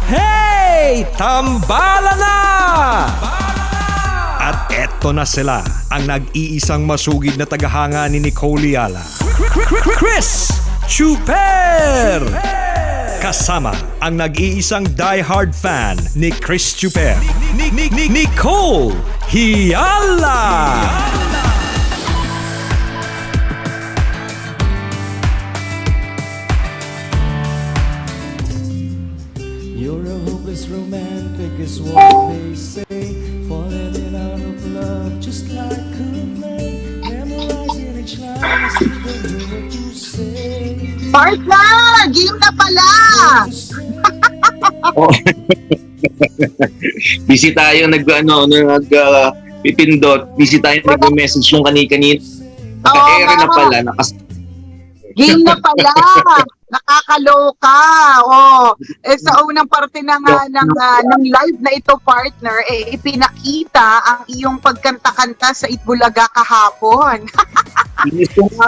Hey! Tambala na! At eto na sila, ang nag-iisang masugid na tagahanga ni Nicole Yala. Chris Chuper! Kasama ang nag-iisang die-hard fan ni Chris Chuper, Nicole Yala! You're a hopeless romantic is what they say. Falling in out of love just like a play. Memorizing each line I see the word you say. Partner! Game na pala! Oh. Busy tayo pipindot. Busy tayo nag-message yung kani-kanina. Naka-ere na pala. Game na pala! Nakakaloka! Oh, sa unang parte ng live na ito, partner, ipinakita ang iyong pagkanta-kanta sa Itbulaga kahapon.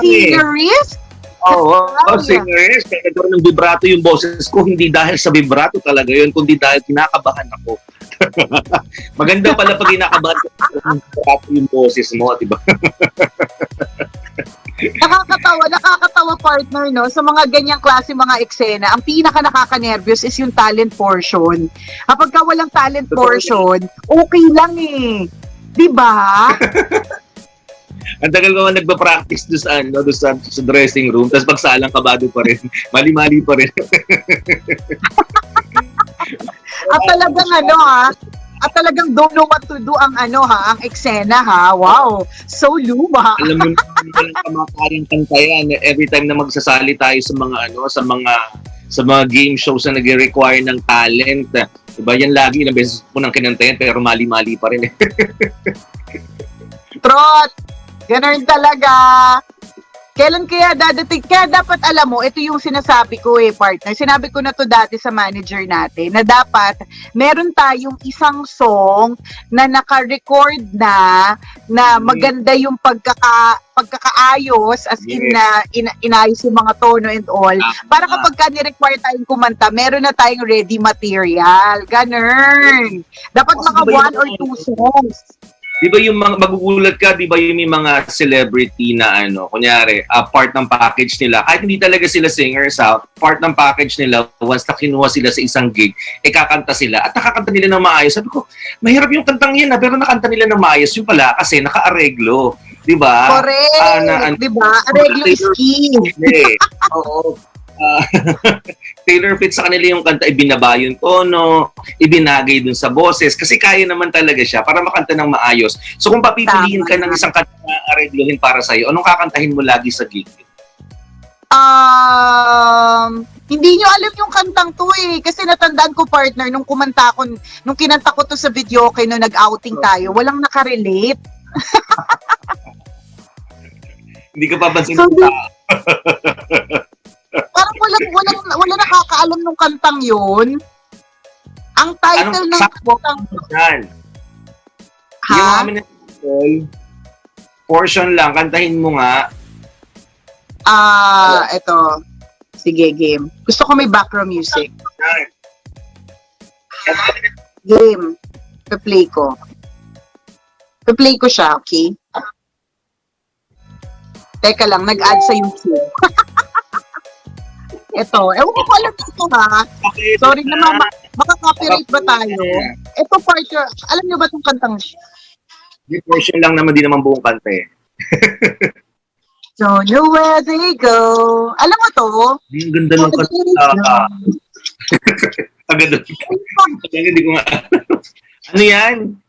Serious? Oo, singers. Kaya nagkaroon ng vibrato yung boses ko. Hindi dahil sa vibrato talaga yun, kundi dahil kinakabahan ako. Maganda pala pag kinakabahan vibrato yung boses mo, di ba? Nakakatawa partner, no? Sa mga ganyang klase mga eksena, ang pinaka nakaka-nervyos is yung talent portion. Kapag ka walang talent portion, okay lang eh. Di ba? Ang tagal ko nagpa-practice doon sa dressing room, tapos pagsalang kabado pa rin. Mali-mali pa rin. At talagang at talagang don't know what to do ang ang eksena ha. Wow, so luma. Alam mo walang kamakayang kanta yan. Every time na magsasali tayo sa mga game shows na nag-require ng talent. Diba yan lagi, ilang beses po nang kinantayan pero mali-mali pa rin eh. Trot! Ganun talaga. Kailan kaya dadating? Kaya dapat alam mo, ito yung sinasabi ko partner. Sinabi ko na to dati sa manager natin na dapat meron tayong isang song na naka-record na maganda yung pagkakaayos as in na inayos yung mga tono and all. Para kapag ni-require tayong kumanta, meron na tayong ready material. Ganun. Dapat mga 1 or 2 songs. Di ba yung mga magugulat ka, di ba yung may mga celebrity na kunyari, part ng package nila, kahit hindi talaga sila singers, part ng package nila, once na kinuha sila sa isang gig, kakanta sila at nakakanta nila ng maayos. Sabi ko, mahirap yung kantang yan pero nakanta nila ng maayos. Yung pala, kasi naka-areglo. Di ba? Correct. Di ba? Areglo is key. Oo. Tailor fit sa kanila yung kanta, ibinaba yung tono, ibinagay dun sa boses kasi kaya naman talaga siya para makanta ng maayos. So kung papipiliin ka ng isang kanta na areglohin para sa'yo, anong kakantahin mo lagi sa gig? Hindi nyo alam yung kantang to kasi natandaan ko partner nung kinanta ko to sa video nung nag-outing tayo, walang nakarelate. Hindi ka papansin so, parang wala nakakaalam nung kantang yun. Ang title ng kantang yung amin na portion lang, kantahin mo nga. Eto. Sige, game. Gusto ko may background music. Game. Pe-play ko. Pe-play ko siya, okay? Teka lang, nag-add sa YouTube. Ito, ewan ko alam ito ha. Sorry na maka-copyright ba tayo? Ito partner, alam niyo ba itong kantang? Di portion lang naman, di naman buong kanta eh. Don't know where they go. Alam mo to? Ang ganda ng kanta. Ang ganda. Hindi ko nga. Ano yan?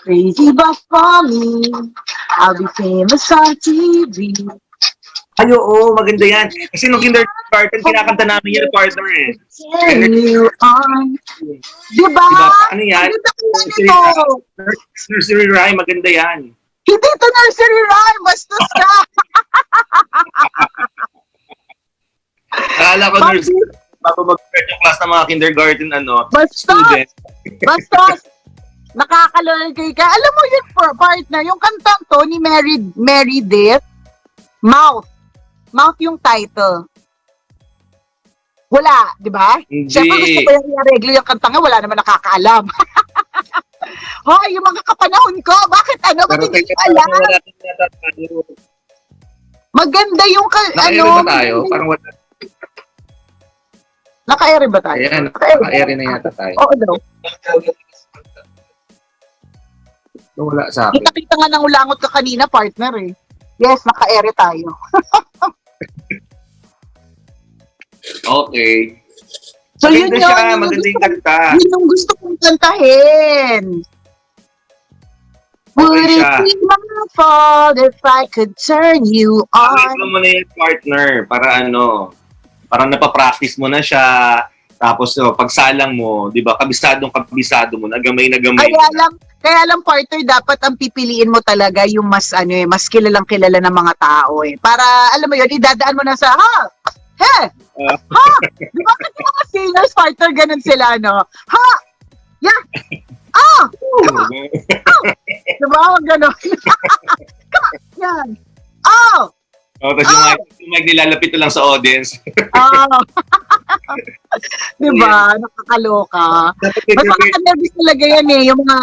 Crazy but for me, I'll be famous on TV. Ay, oo, maganda yan. Kasi nung kindergarten, kinakanta namin yan, partner eh. Diba? Ano yan? Nursery rhyme, maganda yan. Hindi ito nursery rhyme, bastos ka! Akala ko nursery, bago mag-start yung class ng mga kindergarten, students. Bastos! Nakakalagay ka. Alam mo yun, partner, yung kantang to ni Meredith, Mouth yung title. Wala, di ba? Hindi. Siyempre gusto ko yung i-arreglo yung kanta nga, wala naman nakakaalam. Hoy, yung mga kapanahon ko, bakit ano, ba't Pero hindi teka, ko alam? wala rin yata tayo. Maganda yung, Naka-air ba tayo? Parang wala. Naka-air ba tayo? Ayan, Naka-air. naka-air na yata tayo. Oo daw. Wala sa akin. Kita-kita nga ng ulangot ka kanina, partner eh. Yes, naka-air tayo. Okay. So Maganda yun siya, yun, maganda yung kanta. yun yung gusto kong kantahin. Would it siya. be my fault if I could turn you Arreglo on? mo na yung partner para ano, parang napapractice mo na siya. Tapos pagsalang mo, di ba, kabisado mo, nagamay Kaya lang partner, dapat ang pipiliin mo talaga yung mas ano eh, mas kilalang kilala ng mga tao eh. Para alam mo yun, idadaan mo na sa di ba kasi mga singers partner ganun sila no? Yeah. Di ba? Ganun. Yan. Tapos yung mic nilalapit lang sa audience. Diba? Nakakaloka. Mas nakaka-nervous talaga yan eh, yung mga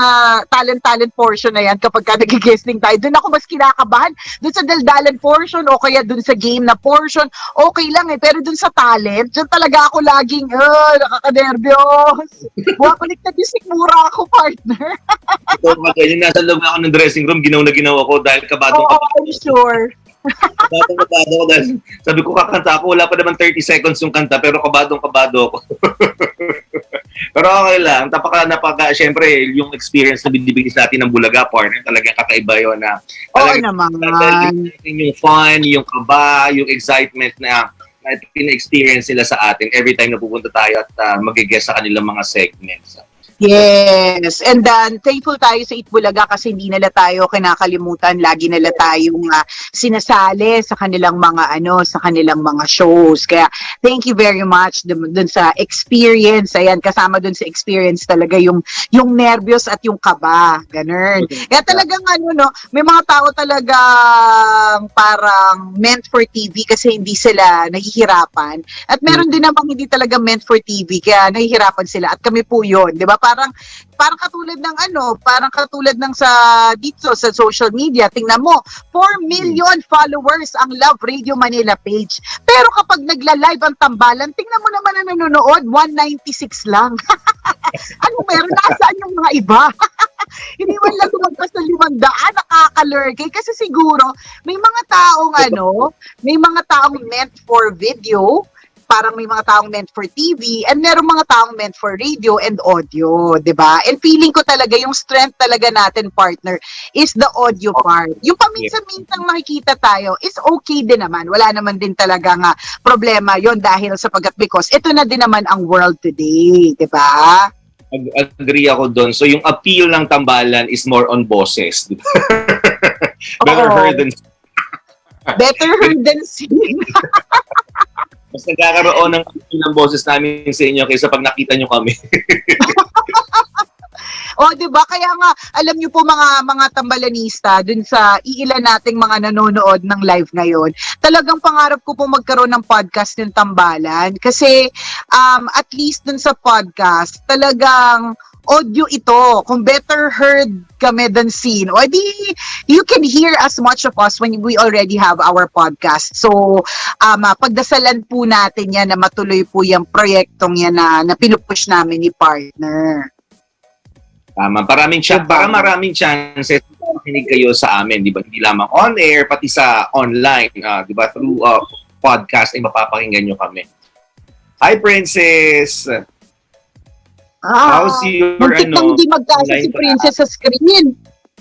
talent portion na yan kapag ka nag-guesting tayo. Doon ako mas kinakabahan. Doon sa daldalan portion o kaya doon sa game na portion, okay lang eh. Pero doon sa talent, doon talaga ako laging, nakaka-nervyos. Bumabaliktad yung sikmura ako, partner. Yung nasa loob ako ng dressing room, ginaw na ginaw ako dahil kabadong Oo, I'm sure. kabado ko dahil sabi ko kakanta ako, wala pa naman 30 seconds yung kanta pero kabado ako. Pero okay lang, syempre yung experience na binibigay sa atin ng Bulaga partner, talagang kakaiba yun na Oo naman. Yung fun, yung kaba, yung excitement na pina-experience nila sa atin every time na pupunta tayo at mag-guest sa kanilang mga segments. Yes. And then, thankful tayo sa Itbulaga kasi hindi nila tayo kinakalimutan. Lagi nila tayong sinasali sa kanilang mga shows. Kaya, thank you very much dun sa experience. Ayan, kasama dun sa experience talaga yung nervyos at yung kaba. Ganun. Kaya talagang may mga tao talagang parang meant for TV kasi hindi sila nahihirapan. At meron din namang hindi talaga meant for TV kaya nahihirapan sila. At kami po yun. Di ba? Parang katulad ng sa dito sa social media, tingnan mo, 4 million followers ang Love Radio Manila page. Pero kapag nagla-live ang tambalan, tingnan mo naman ang nanonood, 196 lang. Ano meron? Nasaan yung mga iba? Hindi man lang lumagpas ng 500, nakakalurky. Kasi siguro, may mga taong meant for video, parang may mga taong meant for TV, and meron mga taong meant for radio and audio, di ba? And feeling ko talaga, yung strength talaga natin, partner, is the audio part. Yung paminsan-minsang makikita tayo is okay din naman. Wala naman din talaga nga problema yon dahil because ito na din naman ang world today, di ba? Agree ako doon. So yung appeal ng tambalan is more on boses. Better heard than seen. Mas nagkakaroon ng boses namin sa inyo kaysa pag nakita nyo kami. Di ba? Kaya nga, alam niyo po mga tambalanista, dun sa iilan nating mga nanonood ng live ngayon, talagang pangarap ko po magkaroon ng podcast ng tambalan. Kasi, at least dun sa podcast, talagang audio ito. Kung better heard kami than seen, o di, you can hear as much of us when we already have our podcast. So, pagdasalan po natin yan na matuloy po yung proyektong yan na pinupush namin ni partner. Tama. Maraming chances makinig kayo sa amin, di ba? Hindi lamang on air, pati sa online, di ba? Through podcast ay mapapakinggan nyo kami. Hi, Princess! How's your, muntik na hindi magkasya si Princess sa screen.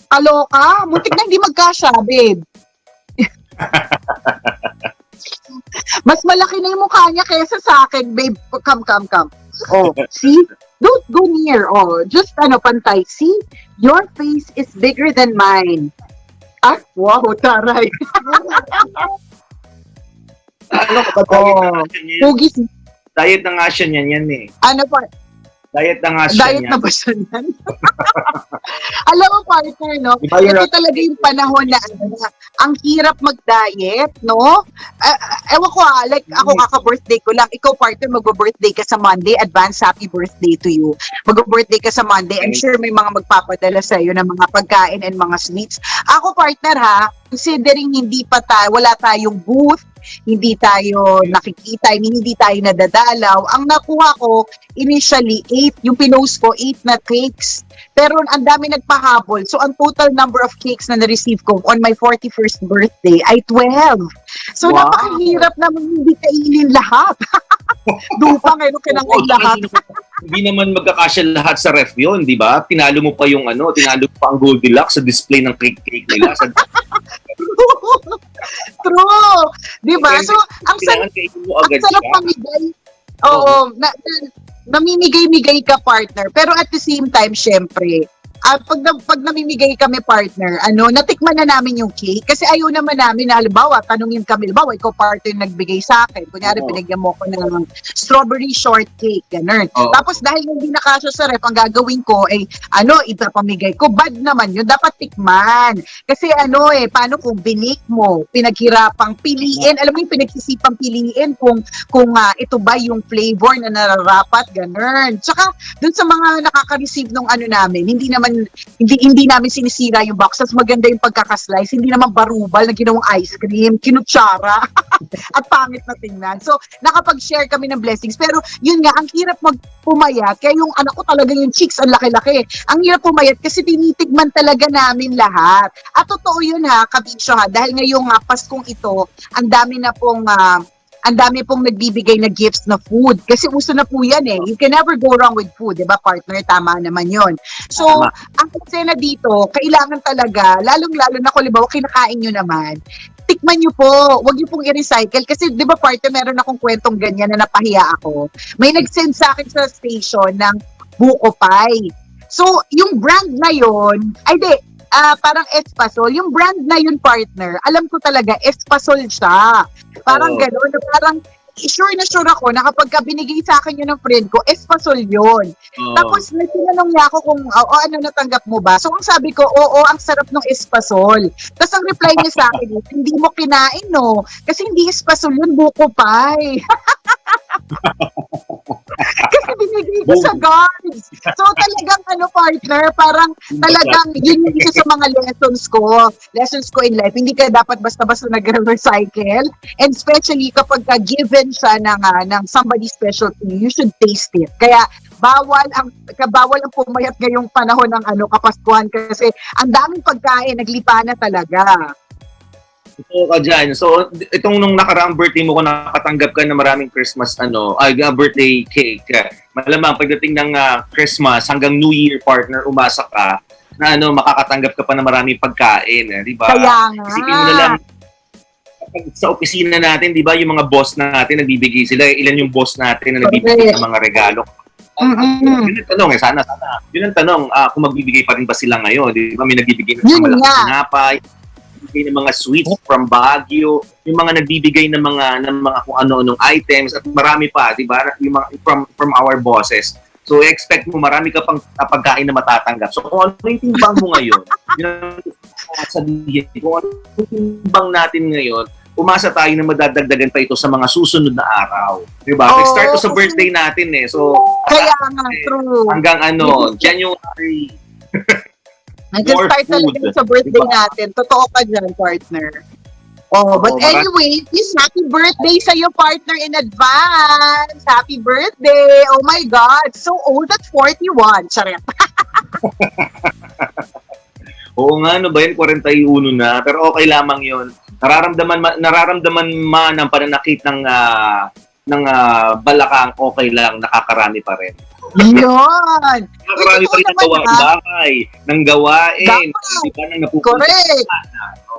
Kaloka? Muntik na hindi magkasya, babe. Mas malaki na yung mukha niya kaysa sa akin, babe. Come. Oh, see? Don't go near. Oh, just pantay. See? Your face is bigger than mine. Wow, taray. Ano ka ba? Hugis. Diet na nga siya niyan eh. Ano pa? Diet na nga siya Diet niya. na ba siya yan? Alam mo, partner, no? Iba yung Ito talaga yung panahon na ang hirap mag-diet, no? Ewan ko like ako kaka-birthday ko lang. Ikaw, partner, mag-birthday ka sa Monday. Advance happy birthday to you. Mag-birthday ka sa Monday. I'm sure may mga magpapadala sa iyo ng mga pagkain and mga sweets. Ako, partner, ha? Considering wala tayong booth, hindi tayo nakikita, hindi tayo nadadalaw. Ang nakuha ko, initially, 8. Yung pinost ko, 8 na cakes. Pero ang dami nagpahabol. So, ang total number of cakes na na-receive ko on my 41st birthday ay 12. So, Wow. napakahirap naman hindi kainin lahat. Dupa ngayon kinakain lahat. Hindi naman magkakasya lahat sa ref yun, di ba? Tinalo mo pa yung tinalo mo pa ang Goldilocks sa display ng cake nila. True. Di ba? So, ang sarap Kailangan kainin mo agad sarap siya. mamigay. Oo. Namimigay-migay ka, partner. Pero at the same time, syempre, pag namimigay kami, partner, natikman na namin yung cake. Kasi ayaw naman namin na, halimbawa, tanungin kami, halimbawa, ikaw partner yung nagbigay sa akin. Kunyari, Oo. binigyan mo ko ng strawberry shortcake, ganun. Oo. Tapos, dahil hindi nakasya sa ref, ang gagawin ko ay, ipapamigay ko. Bad naman yun. Dapat tikman. Kasi paano kung binake mo, pinaghirapang piliin, alam mo yung pinagsisipang piliin kung ito ba yung flavor na nararapat, ganun. Tsaka, dun sa mga nakaka-receive nung namin, hindi namin sinisira yung box. Tapos maganda yung pagkakaslice. Hindi naman barubal na ginawang ice cream, kinutsara. At pangit na tingnan. So, nakapag-share kami ng blessings. Pero, yun nga, ang hirap magpumayat. Kaya yung anak ko talaga yung cheeks, ang laki-laki. Ang hirap pumayat kasi tinitigman talaga namin lahat. At totoo yun kabisyo dahil ngayong Paskong ito, ang dami pong nagbibigay na gifts na food. Kasi uso na po yan eh. You can never go wrong with food, di ba, partner? Tama naman yon. So, Tama. ang eksena dito, kailangan talaga, lalong-lalo na kung libaw, kinakain nyo naman, tikman nyo po. Huwag nyo pong i-recycle. Kasi, di ba, partner, meron akong kwentong ganyan na napahiya ako. May nag-send sa akin sa station ng buko pie. So, yung brand na yon, parang Espasol. Yung brand na yun, partner, alam ko talaga, Espasol siya. Parang Oo. gano'n, parang sure na sure ako na kapag binigay sa akin yun ng friend ko, Espasol yun. Oo. Tapos may tinanong niya ako kung, natanggap mo ba? So ang sabi ko, oo, ang sarap ng Espasol. Tapos ang reply niya sa akin, hindi mo kinain, no? Kasi hindi Espasol yun, buko pie. Kasi binigay ko sa guards. So talagang partner, parang talagang yun yung isa sa mga lessons ko in life. Hindi ka dapat basta-basta nag-recycle, and especially kapag given siya ng somebody special to you, you should taste it. Kaya bawal ang pumayat ngayong panahon ng Kapaskuhan kasi ang daming pagkain, naglipa na talaga. Ito ka dyan. So, itong nung nakaraang birthday mo, kung nakatanggap ka na maraming Christmas, birthday cake, malamang pagdating ng Christmas hanggang New Year, partner, umasa ka na makakatanggap ka pa na maraming pagkain, di ba? Kaya nga. Isipin mo na lang, kapag sa opisina natin, di ba, yung mga boss natin, nagbibigay sila, ilan yung boss natin na nagbibigay ng mga regalo. Yun ang tanong sana. Yun ang tanong, kung magbibigay pa rin ba sila ngayon, di ba, may nagbibigay ng Yun malaking nga. tinapay, nagbibigay ng mga sweets from Baguio, yung mga nagbibigay ng mga kung ano-anong items, at marami pa, di ba, yung mga from our bosses. So, expect mo, marami ka pang pagkain na matatanggap. So, kung ano yung timbang mo ngayon, yun ang sabihin, kung ano yung timbang natin ngayon, umasa tayo na madadagdagan pa ito sa mga susunod na araw. Di ba? Oo. Start to sa birthday natin eh. So, Kaya nga, true. hanggang January. Nag-start More talaga food. sa birthday Diba? natin. Totoo ka dyan, partner. But Oo, anyway, please, happy birthday sa iyo, partner, in advance. Happy birthday. Oh my God. So old at 41. Charet. Oo nga, ba yun? 41 na. Pero okay lamang yun. Nararamdaman man ang pananakit ng balakang, okay lang, nakakarami pa rin. Yun. Nakakarami pa rin ng gawain bahay, ng gawain, Dapat. di ba, nang napupunta. Correct.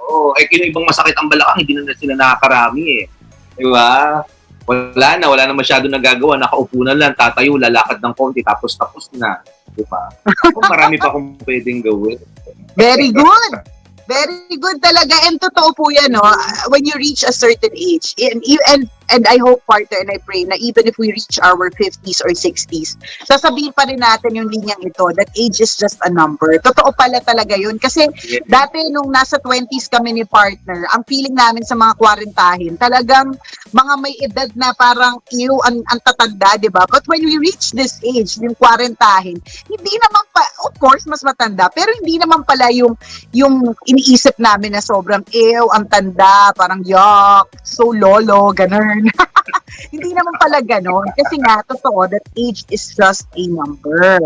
Oo, yung ibang masakit ang balakang, hindi na sila nakakarami eh. Di ba? Wala na masyado nagagawa, nakaupo na lang, tatayo, lalakad ng konti, tapos na. Di ba? Kung marami pa akong pwedeng gawin. Very good. Very good talaga. And totoo po yan, no? When you reach a certain age, and and I hope, partner, and I pray na even if we reach our 50s or 60s, sasabihin pa rin natin yung linyang ito that age is just a number. Totoo pala talaga yun. Kasi dati nung nasa 20s kami ni partner, ang feeling namin sa mga 40-hin, talagang mga may edad na parang ang tatanda, di ba? But when we reach this age, yung 40-hin, hindi naman pa, of course, mas matanda, pero hindi naman pala yung iniisip namin na sobrang ang tanda, parang yuck, so lolo, ganun. Hindi naman pala ganun. Kasi nga, totoo, that age is just a number.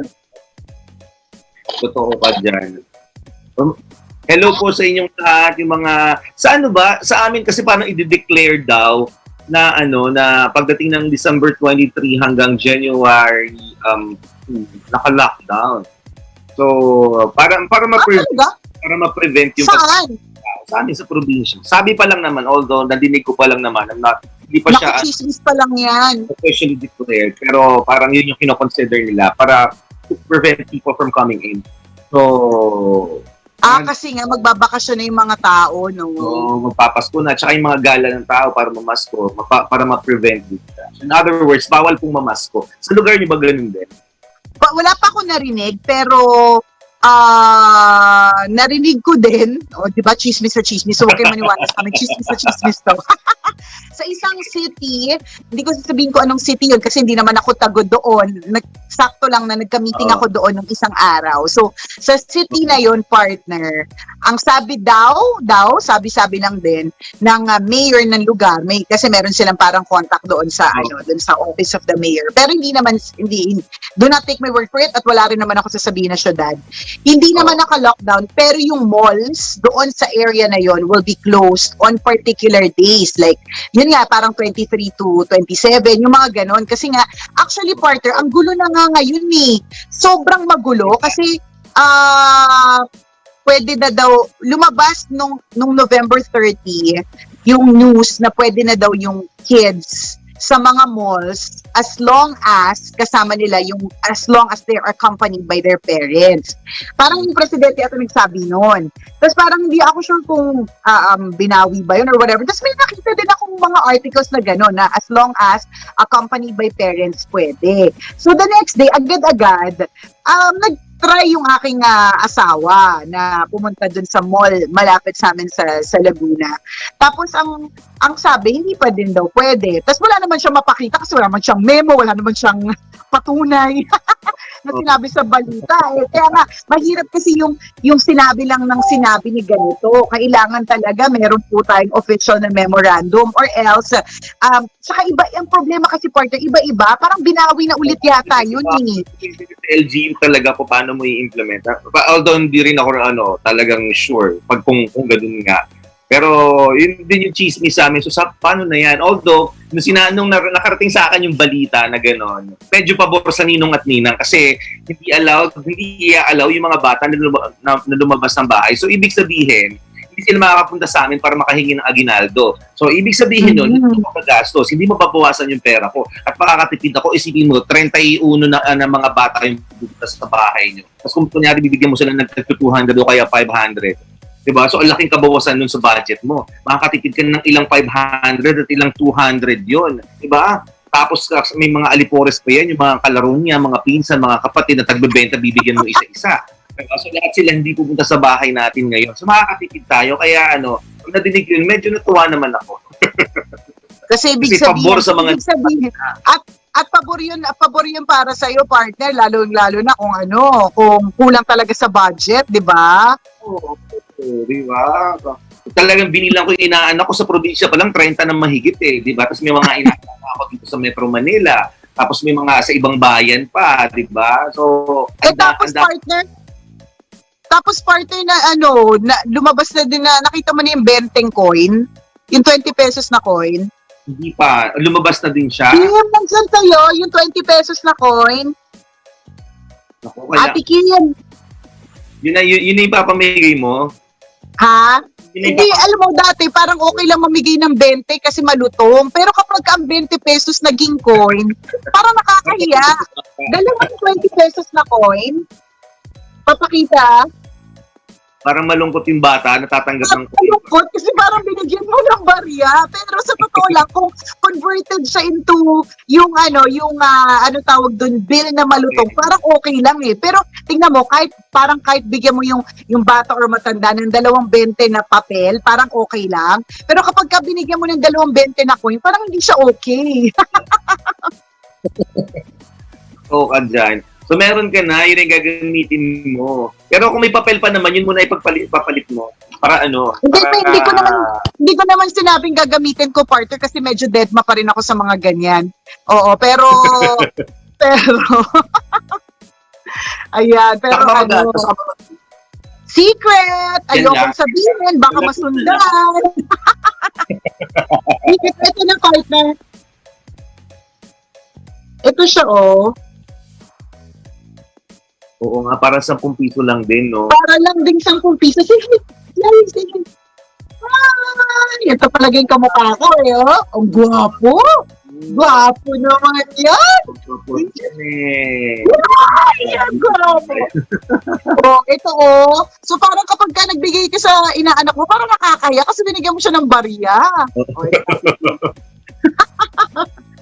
Totoo ka dyan. Hello po sa inyong lahat, yung mga, sa ano ba, sa amin kasi parang i-declare daw na na pagdating ng December 23 hanggang January, naka-lockdown. So, para ma-prevent yung Saan? sa amin sa probinsya. Sabi pa lang naman, although nadinig ko pa lang naman, hindi pa siya Nakichismis pa lang yan. officially declared, pero parang yun yung kinoconsider nila para to prevent people from coming in. So, Kasi nga magbabakasyon na yung mga tao, no? magpapasko na, tsaka yung mga gala ng tao para mamasko, para ma-prevent it. In other words, bawal pong mamasko. Sa lugar niyo ba ganun din? Wala pa ako narinig, pero narinig ko din, di ba, chismis na chismis, so huwag kayo maniwala sa amin, chismis na chismis to. Sa isang city, hindi ko sasabihin ko anong city yun kasi hindi naman ako tago doon. Sakto lang na nagka-meeting ako doon ng isang araw. So, sa city na yun, partner, ang sabi sabi lang din ng mayor ng lugar, kasi meron silang parang contact doon sa doon sa office of the mayor. Pero hindi do not take my word for it at wala rin naman ako sasabihin na syudad. Hindi naman naka-lockdown, pero yung malls doon sa area na yon will be closed on particular days. Like, yun nga, parang 23 to 27, yung mga ganon. Kasi nga, actually, partner, ang gulo na nga ngayon eh. Sobrang magulo kasi pwede na daw, lumabas nung November 30, yung news na pwede na daw yung kids sa mga malls as long as kasama nila as long as they are accompanied by their parents. Parang yung presidente ato nagsabi noon. Tapos parang hindi ako sure kung binawi ba yun or whatever. Tapos may nakita din akong mga articles na gano'n na as long as accompanied by parents pwede. So the next day, agad-agad, nag-try yung aking asawa na pumunta dun sa mall malapit sa amin sa Laguna. Tapos ang sabi, hindi pa din daw pwede. Tapos wala naman siyang mapakita kasi wala naman siyang memo, wala naman siyang patunay na sinabi sa balita. Kaya nga, mahirap kasi yung sinabi lang ng sinabi ni ganito. Kailangan talaga meron po tayong official na memorandum or else, saka iba, ang problema kasi partner, iba-iba, parang binawi na ulit yata yun eh. LGU talaga po paano mo i-implement. Although hindi rin ako talagang sure kung ganun nga. Pero yun din yung chismis sa amin. So paano na yan? Although, nung nakarating sa akin yung balita na gano'n, medyo pabor sa ninong at ninang kasi hindi i-allow yung mga bata na lumabas ng bahay. So ibig sabihin, hindi sila makakapunta sa amin para makahingi ng aginaldo. So ibig sabihin nun, hindi mo magagastos, hindi mo pabawasan yung pera ko. At makakatipid ako, isipin mo, 31 na mga bata yung pupunta sa bahay nyo. Tapos kung kunyari bibigyan mo sila ng 200 o kaya 500, diba? So, ang laking kabawasan nun sa budget mo. Makakatipid ka ng ilang 500 at ilang 200 yon, diba? Tapos, may mga alipores pa yan, yung mga kalaro niya, mga pinsan, mga kapatid na tagbebenta, bibigyan mo isa-isa. Diba? So, lahat sila hindi pupunta sa bahay natin ngayon. So, makakatipid tayo. Kaya, kung nadinig yun, medyo natuwa naman ako. Kasi ibig sabihin, at pabor yun para sa iyo, partner, lalo na kung kulang talaga sa budget, 'di ba? Oo, di ba? Talagang binilang ko yung inaanak ko sa probinsya pa lang 30 ng mahigit di ba? Tapos may mga inaanak ako dito sa Metro Manila. Tapos may mga sa ibang bayan pa, di ba? So, tapos partner na na lumabas na din na nakita mo na yung 20 coin, yung 20 pesos na coin. Hindi pa. Lumabas na din siya. Kim, nandiyan sa'yo, yung 20 pesos na coin. Naku, kaya. Ate Kim. Yun na yung ipapamigay mo? Ha? Hindi, alam mo dati, parang okay lang mamigay ng 20 kasi malutong. Pero kapag ang 20 pesos naging coin, parang nakakahiya. Dalawang 20 pesos na coin. Papakita. Parang malungkot yung bata, natatanggap ng Malungkot kasi parang binigyan mo ng barya. Pero sa totoo lang, kung converted siya into yung ano tawag doon, bill na malutong, parang okay lang eh. Pero tingnan mo, kahit bigyan mo yung bata or matanda ng 2.20 na papel, parang okay lang. Pero kapag ka binigyan mo ng 2.20 na coin, parang hindi siya okay. ka dyan. So meron ka na, yun yung gagamitin mo. Pero kung may papel pa naman, yun muna ipapalit mo. Para ano? Hindi ko naman sinabing gagamitin ko, partner, kasi medyo deadma pa rin ako sa mga ganyan. Oo, pero ayan, pero secret! Ayokong sabihin, baka masundan. Ito na, partner. Ito siya, oh. Oo nga, para 10 piso lang din, no? Para lang ding 10 piso. Sige. Ay, ito talaga yung kamukha ko, eh, oh. Ang gwapo. Gwapo naman yan. Ay, ang gwapo. Oh, ito, oh. So, parang kapag ka nagbigay ka sa inaanak mo, parang nakakaya kasi binigyan mo siya ng barya.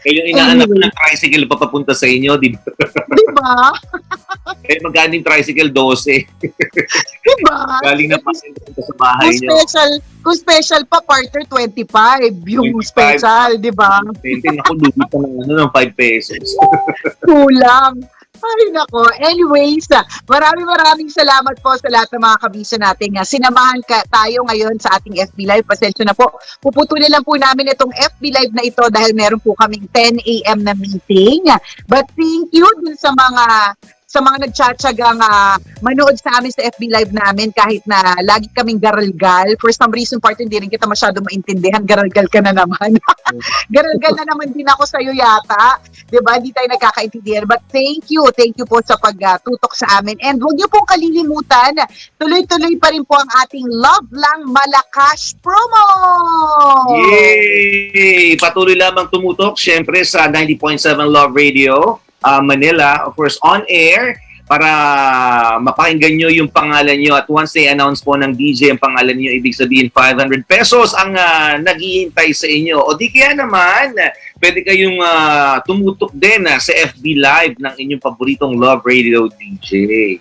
Yung inaanak ng tricycle papapunta sa inyo, di ba? Di ba? Eh, magkano yung tricycle? 12. Di ba? Galing na pa sa bahay nyo. Kung special pa, partner, 25. Yung 25. special, di ba? 20, naku, lugi pa ng 5 pesos. Kulang. Ay, nako. Anyways, maraming salamat po sa lahat ng mga kabisa natin. Sinamahan tayo ngayon sa ating FB Live. Pasensya na po. Puputulin lang po namin itong FB Live na ito dahil meron po kaming 10 a.m. na meeting. But thank you dun sa mga nagtsatsagang manood sa amin sa FB Live namin kahit na lagi kaming garalgal. For some reason, part hindi rin kita masyado maintindihan. Garalgal ka na naman. Garalgal na naman din ako sa'yo yata. Diba? Hindi tayo nagkakaintindihan. But thank you po sa pagtutok sa amin. And huwag niyo pong kalilimutan, tuloy-tuloy pa rin po ang ating Love Lang Malakas promo! Yay! Patuloy lamang tumutok, syempre, sa 90.7 Love Radio. Manila, of course, on air para mapakinggan nyo yung pangalan nyo at once they announce po ng DJ ang pangalan nyo, ibig sabihin 500 pesos ang naghihintay sa inyo. O di kaya naman, pwede kayong tumutok din sa FB Live ng inyong paboritong Love Radio DJ.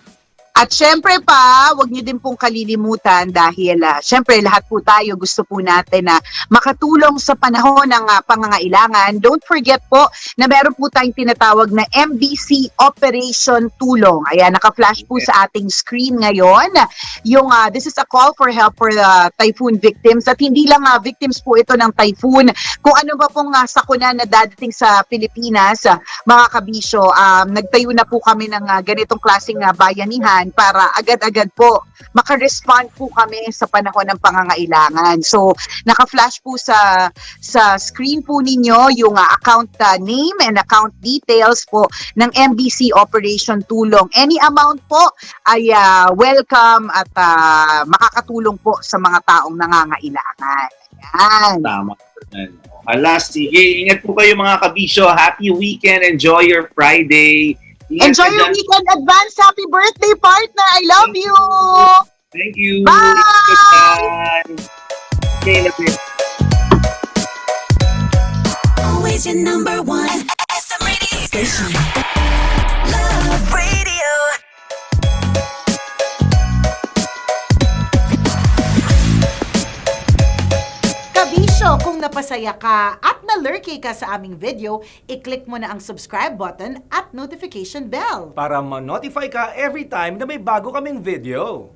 At syempre pa, wag niyo din pong kalilimutan dahil syempre lahat po tayo gusto po natin na makatulong sa panahon ng pangangailangan. Don't forget po na meron po tayong tinatawag na MBC Operation Tulong. Ayan, naka-flash po sa ating screen ngayon. Yung this is a call for help for the typhoon victims. At hindi lang victims po ito ng typhoon. Kung ano ba pong sakuna na dadating sa Pilipinas, mga kabisyo, nagtayo na po kami ng ganitong klaseng bayanihan para agad-agad po makarespond po kami sa panahon ng pangangailangan. So, naka-flash po sa screen po ninyo yung account name and account details po ng MBC Operation Tulong. Any amount po ay welcome at makakatulong po sa mga taong nangangailangan. Ayan. Tama. Sige, ingat po kayo mga kabisyo. Happy weekend. Enjoy your Friday. Enjoy your weekend advance. Happy birthday, partner. I love you. Thank you. Bye. Okay, let's go. Always your number one SM radio station. Love Radio. Kabisyo, kung napasaya ka at na-lurky ka sa aming video, i-click mo na ang subscribe button at notification bell. Para ma-notify ka every time na may bago kaming video.